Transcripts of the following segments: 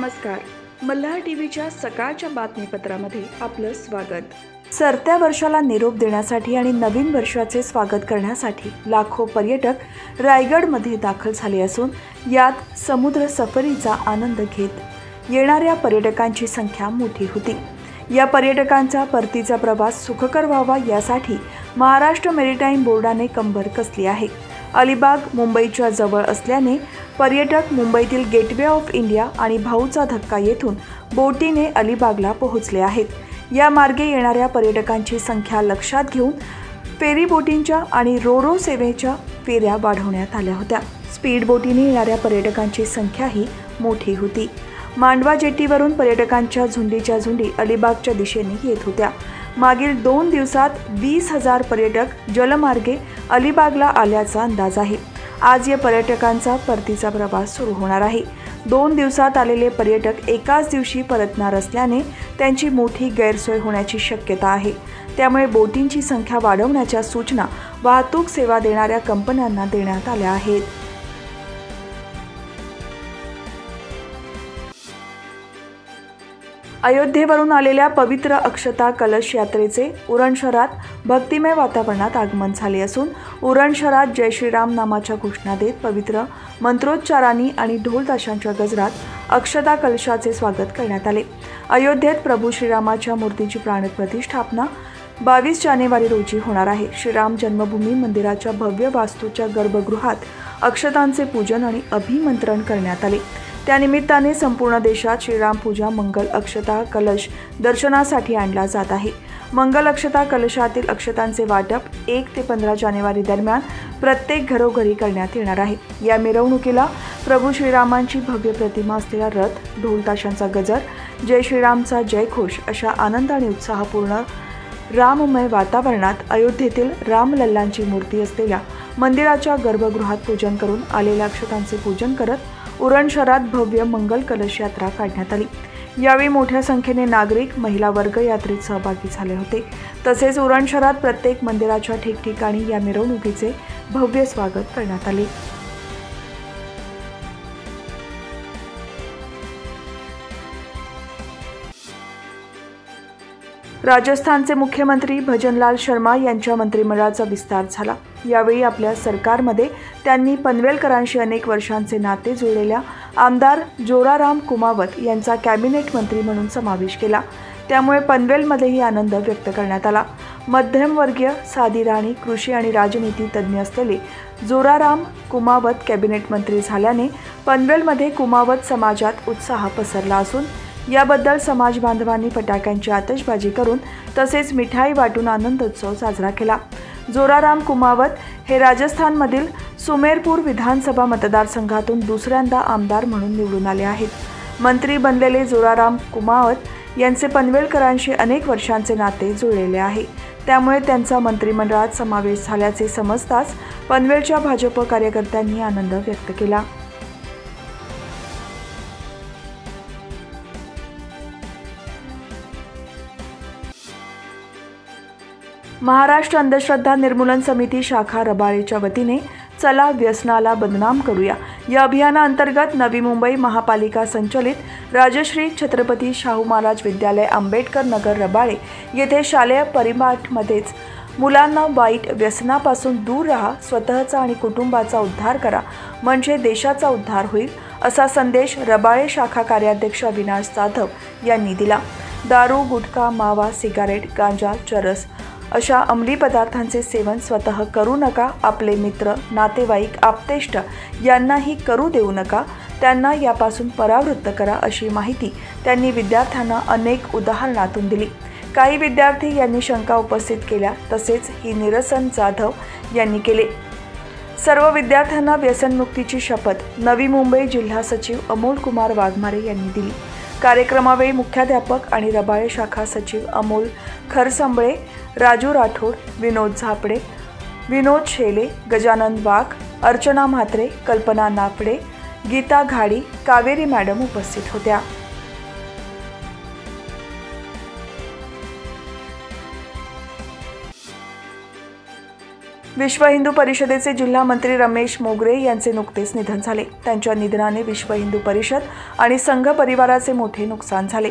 नमस्कार. मल्हार टीव्हीच्या सकाळच्या बातमीपत्रामध्ये आपलं स्वागत. सरत्या वर्षाला निरोप देण्यासाठी आणि नवीन वर्षाचे स्वागत करण्यासाठी लाखो पर्यटक रायगडमध्ये दाखल झाले असून यात समुद्र सफरीचा आनंद घेत येणाऱ्या पर्यटकांची संख्या मोठी होती. या पर्यटकांचा परतीचा प्रवास सुखकर व्हावा यासाठी महाराष्ट्र मेरीटाईम बोर्डाने कंबर कसली आहे. अलिबाग मुंबईच्या जवळ असल्याने पर्यटक मुंबईतील गेटवे ऑफ इंडिया आणि भाऊचा धक्का येथून बोटीने अलिबागला पोहोचले आहेत. या मार्गे येणाऱ्या पर्यटकांची संख्या लक्षात घेऊन फेरी बोटींच्या आणि रोरो सेवेच्या फेऱ्या वाढवण्यात आल्या होत्या. स्पीड बोटीने येणाऱ्या पर्यटकांची संख्याही मोठी होती. मांडवा जेटीवरून पर्यटकांच्या झुंडीच्या झुंडी अलिबागच्या दिशेने येत होत्या. मागील 2 दिवसात 20,000 पर्यटक जलमार्गे अलिबागला आल्याचा अंदाज आहे. आज या पर्यटकांचा परतीचा प्रवास सुरू होणार आहे. 2 दिवसात आलेले पर्यटक एकाच दिवशी परतणार असल्याने त्यांची मोठी गैरसोय होण्याची शक्यता आहे. त्यामुळे बोटींची संख्या वाढवण्याच्या सूचना वाहतूक सेवा देणाऱ्या कंपन्यांना देण्यात आल्या आहेत. अयोध्येवरून आलेल्या पवित्र अक्षता कलश यात्रेचे उरण शहरात भक्तिमय वातावरणात आगमन झाले असून उरण शहरात जय श्रीराम नामाच्या घोषणा देत पवित्र मंत्रोच्चारांनी आणि ढोल ताशांच्या गजरात अक्षता कलशाचे स्वागत करण्यात आले. अयोध्येत प्रभू श्रीरामाच्या मूर्तीची प्राणप्रतिष्ठापना 22 जानेवारी रोजी होणार आहे. श्रीराम जन्मभूमी मंदिराच्या भव्य वास्तूच्या गर्भगृहात अक्षतांचे पूजन आणि अभिमंत्रण करण्यात आले. त्यानिमित्ताने संपूर्ण देशात श्रीराम पूजा मंगल अक्षता कलश दर्शनासाठी आणला जात आहे. मंगल अक्षता कलशातील अक्षतांचे वाटप 1 ते 15 जानेवारी दरम्यान प्रत्येक घरोघरी करण्यात येणार आहे. या मिरवणुकीला प्रभू श्रीरामांची भव्य प्रतिमा असलेला रथ, ढोल ताशांचा गजर, जय श्रीरामचा जयघोष अशा आनंद आणि उत्साहपूर्ण राममय वातावरणात अयोध्येतील रामलल्लांची मूर्ती असलेल्या मंदिराच्या गर्भगृहात पूजन करून आलेल्या अक्षतांचे पूजन करत उरण शहरात भव्य मंगल कलश यात्रा काढण्यात आली. यावेळी मोठ्या संख्येने नागरिक, महिला वर्ग यात्रेत सहभागी झाले होते. तसेच उरण शहरात प्रत्येक मंदिराच्या ठिकठिकाणी या मिरवणुकीचे भव्य स्वागत करण्यात आले. राजस्थानचे मुख्यमंत्री भजनलाल शर्मा यांच्या मंत्रिमंडळाचा विस्तार झाला. यावेळी आपल्या सरकारमध्ये त्यांनी पनवेलकरांशी अनेक वर्षांचे नाते जुळलेल्या आमदार जोराराम कुमावत यांचा कॅबिनेट मंत्री म्हणून समावेश केला. त्यामुळे पनवेलमध्येही आनंद व्यक्त करण्यात आला. मध्यमवर्गीय, साधी राहणी, कृषी आणि राजनीती तज्ज्ञ असलेले जोराराम कुमावत कॅबिनेट मंत्री झाल्याने पनवेलमध्ये कुमावत समाजात उत्साह पसरला असून याबद्दल समाज बांधवांनी फटाक्यांची आतषबाजी करून तसेच मिठाई वाटून आनंदोत्सव साजरा केला. जोराराम कुमावत हे राजस्थानमधील सुमेरपूर विधानसभा मतदारसंघातून दुसऱ्यांदा आमदार म्हणून निवडून आले आहेत. मंत्री बनलेले जोराराम कुमावत यांचे पनवेलकरांशी अनेक वर्षांचे नाते जुळलेले आहे. त्यामुळे त्यांचा मंत्रिमंडळात समावेश झाल्याचे समजताच पनवेलच्या भाजप कार्यकर्त्यांनी आनंद व्यक्त केला. महाराष्ट्र अंधश्रद्धा निर्मूलन समिती शाखा रबाळेच्या वतीने चला व्यसनाला बदनाम करूया या अभियानाअंतर्गत नवी मुंबई महापालिका संचलित राजश्री छत्रपती शाहू महाराज विद्यालय आंबेडकर नगर रबाळे येथे शालेय परिपाठमध्येच मुलांना वाईट व्यसनापासून दूर राहा, स्वतःचा आणि कुटुंबाचा उद्धार करा म्हणजे देशाचा उद्धार होईल असा संदेश रबाळे शाखा कार्याध्यक्ष अविनाश जाधव यांनी दिला. दारू, गुटखा, मावा, सिगारेट, गांजा, चरस अशा अंमली पदार्थांचे सेवन स्वतः करू नका, आपले मित्र, नातेवाईक, आप्तेष्ट यांनाही करू देऊ नका, त्यांना यापासून परावृत्त करा अशी माहिती त्यांनी विद्यार्थ्यांना अनेक उदाहरणातून दिली. काही विद्यार्थी यांनी शंका उपस्थित केल्या. तसेच ही निरसन जाधव यांनी केले. सर्व विद्यार्थ्यांना व्यसनमुक्तीची शपथ नवी मुंबई जिल्हा सचिव अमोल कुमार वाघमारे यांनी दिली. कार्यक्रमावेळी मुख्याध्यापक आणि रबाळे शाखा सचिव अमोल खरसंबळे, राजू राठोड, विनोद झापडे, विनोद शेले, गजानन वाघ, अर्चना म्हात्रे, कल्पना नाफडे, गीता घाडी, कावेरी मॅडम उपस्थित होत्या. विश्व हिंदू परिषदेचे जिल्हा मंत्री रमेश मोगरे यांचे नुकतेच निधन झाले। त्यांच्या निधनाने विश्व हिंदू परिषद आणि संघ परिवाराचे मोठे नुकसान झाले।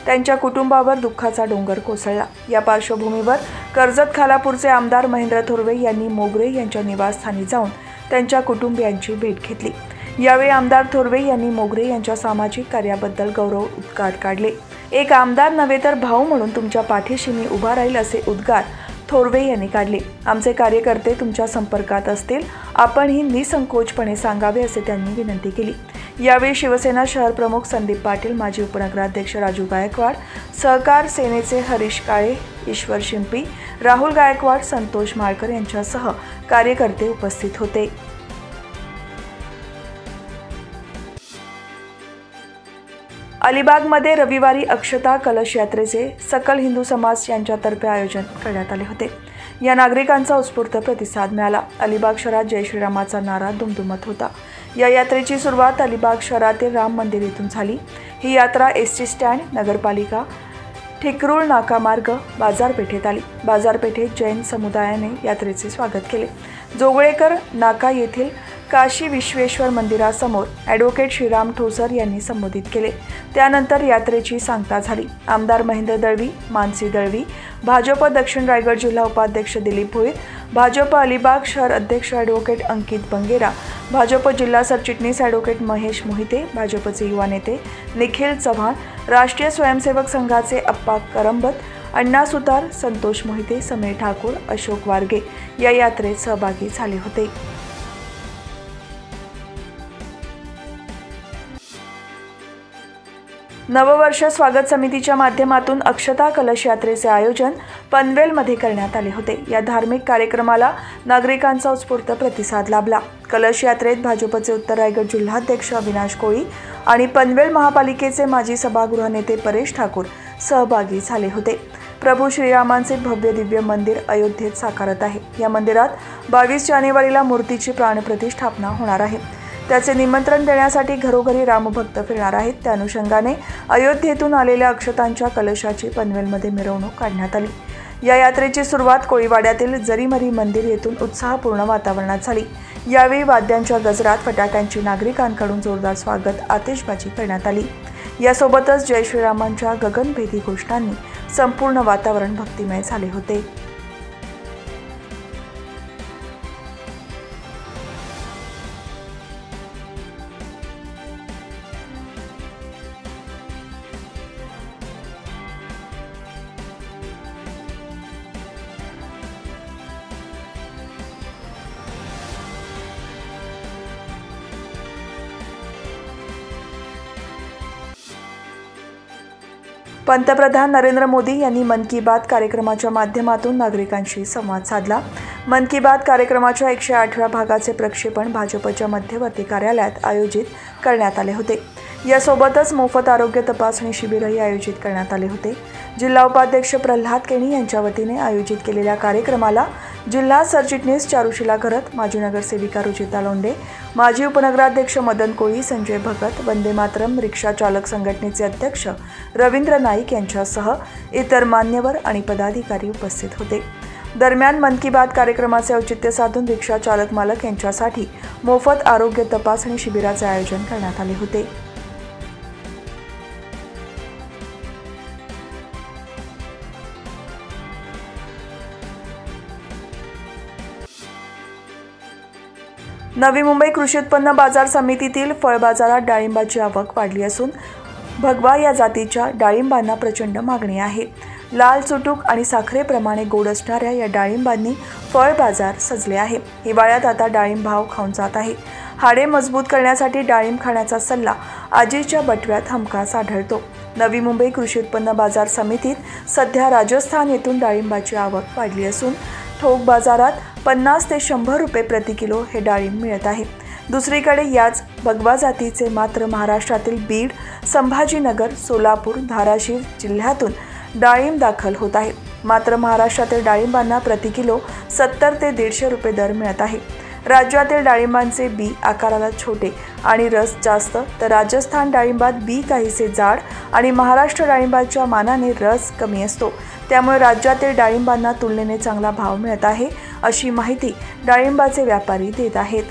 त्यांच्या कुटुंबावर दुःखाचा डोंगर कोसळला। या पार्श्वभूमीवर कर्जत खालापूरचे आमदार महेंद्र थोरवे यांनी मोगरे यांच्या निवासस्थानी जाऊन त्यांच्या कुटुंबियांची भेट घेतली। यावेळी आमदार थोरवे यांनी मोगरे यांच्या सामाजिक कार्याबद्दल गौरव उद्गार काढले। एक आमदार नव्हे तर भाऊ म्हणून तुमच्या पाठीशी मी उभा राहील असे उद्गार थोरवे यांनी काढले। आमचे कार्यकर्ते तुमच्या संपर्कात असतील, आपणही निसंकोचपणे सांगावे असे त्यांनी विनंती केली। यावेळी शिवसेना शहर प्रमुख संदीप पाटील, माजी उपनगराध्यक्ष राजू गायकवाड, सहकार सेनेचे हरीश काळे, ईश्वर शिंपी, राहुल गायकवाड, संतोष माळकर यांच्यासह कार्यकर्ते उपस्थित होते। अलिबागमध्ये रविवारी अक्षता कलश यात्रेचे सकल हिंदू समाज यांच्यातर्फे आयोजन करण्यात आले होते। या नागरिकांचा उत्स्फूर्त प्रतिसाद मिळाला। अलिबाग शहरात जय श्रीरामाचा नारा दुमदुमत होता। या यात्रेची सुरुवात अलिबाग शहरातील राम मंदिर येथून झाली। ही यात्रा एसटी स्टँड, नगरपालिका, ठिकरूळ नाका मार्ग, बाजारपेठेत आली। बाजारपेठेत जैन समुदायाने यात्रेचे स्वागत केले। जोगळेकर नाका येथील काशी विश्वेश्वर मंदिरासमोर ॲडव्होकेट श्रीराम ठोसर यांनी संबोधित केले। त्यानंतर यात्रेची सांगता झाली। आमदार महेंद्र दळवी, मानसी दळवी, भाजप दक्षिण रायगड जिल्हा उपाध्यक्ष दिलीप भोईर, भाजप अलिबाग शहर अध्यक्ष ॲडव्होकेट अंकित बंगेरा, भाजप जिल्हा सरचिटणीस ॲडव्होकेट महेश मोहिते, भाजपचे युवा नेते निखिल चव्हाण, राष्ट्रीय स्वयंसेवक संघाचे अप्पा करंबत, अण्णा सुतार, संतोष मोहिते, समीर ठाकूर, अशोक वारगे या यात्रेत सहभागी झाले होते। नववर्ष स्वागत समितीच्या माध्यमातून अक्षता कलश यात्रेचे आयोजन पनवेलमध्ये करण्यात आले होते। या धार्मिक कार्यक्रमाला नागरिकांचा उत्स्फूर्त प्रतिसाद लाभला। कलश यात्रेत भाजपचे उत्तर रायगड जिल्हाध्यक्ष अविनाश कोळी आणि पनवेल महापालिकेचे माजी सभागृह नेते परेश ठाकूर सहभागी झाले होते। प्रभू श्रीरामांचे भव्य दिव्य मंदिर अयोध्येत साकारत आहे। या मंदिरात 22 जानेवारीला मूर्तीची प्राणप्रतिष्ठापना होणार आहे। त्याचे निमंत्रण देण्यासाठी घरोघरी रामभक्त फिरणार आहेत। त्या अनुषंगाने अयोध्येतून आलेल्या अक्षतांच्या कलशाची पनवेलमध्ये मिरवणूक काढण्यात आली। या यात्रेची सुरुवात कोळीवाड्यातील जरीमरी मंदिर येथून उत्साहपूर्ण वातावरणात झाली। यावेळी वाद्यांच्या गजरात, फटाक्यांची नागरिकांकडून जोरदार स्वागत, आतिषबाजी करण्यात आली। यासोबतच जय श्रीरामांच्या गगनभेदी घोषणांनी संपूर्ण वातावरण भक्तिमय झाले होते। पंतप्रधान नरेंद्र मोदी यांनी मन की बात कार्यक्रमाच्या माध्यमातून नागरिकांशी संवाद साधला। मन की बात कार्यक्रमाच्या 108व्या भागाचे प्रक्षेपण भाजपच्या मध्यवर्ती कार्यालयात आयोजित करण्यात आले होते। यासोबतच मोफत आरोग्य तपासणी शिबिरही आयोजित करण्यात आले होते। जिल्हा उपाध्यक्ष प्रल्हाद केणी यांच्या वतीने आयोजित केलेल्या कार्यक्रमाला जिल्हा सरचिटणीस चारुशिला घरत, माजी नगरसेविका रुचिता लोंढे, माजी उपनगराध्यक्ष मदन कोळी, संजय भगत, वंदे मातरम रिक्षा चालक संघटनेचे अध्यक्ष रवींद्र नाईक यांच्यासह इतर मान्यवर आणि पदाधिकारी उपस्थित होते। दरम्यान मन की बात कार्यक्रमाचे औचित्य साधून रिक्षा चालक मालक यांच्यासाठी मोफत आरोग्य तपासणी शिबिराचे आयोजन करण्यात आले होते। नवी मुंबई कृषी उत्पन्न बाजार समितीतील फळ बाजारात डाळिंबाची आवक वाढली असून भगवा या जातीच्या डाळिंबांना प्रचंड मागणी आहे। लाल, चुटूक आणि साखरेप्रमाणे गोड असणाऱ्या या डाळिंबांनी फळ बाजार सजले आहे। हिवाळ्यात आता डाळिंब भाव खाऊन जात आहे। हाडे मजबूत करण्यासाठी डाळिंब खाण्याचा सल्ला आजीच्या बटव्यात हमखास आढळतो। नवी मुंबई कृषी उत्पन्न बाजार समितीत सध्या राजस्थान येथून डाळिंबाची आवक वाढली असून ठोक बाजारात 50 ते 100 रुपये प्रति किलो हे डाळिंब मिळत आहे। दुसरीकडे याच भगवा जातीचे मात्र महाराष्ट्रातील बीड, संभाजीनगर, सोलापूर, धाराशिव जिल्ह्यातून डाळिंब दाखल होत आहे। मात्र महाराष्ट्रातील डाळिंबांना प्रति किलो 70 ते 150 रुपये दर मिळत आहे। राज्यातील डाळिंबांचे बी आकाराला छोटे आणि रस जास्त, तर राजस्थान डाळिंबात बी काहीसे जाड आणि महाराष्ट्र डाळिंबाच्या मानाने रस कमी असतो। त्यामुळे राज्यातील डाळिंबांना तुलनेने चांगला भाव मिळत आहे, अशी माहिती डाळिंबाचे व्यापारी देत आहेत।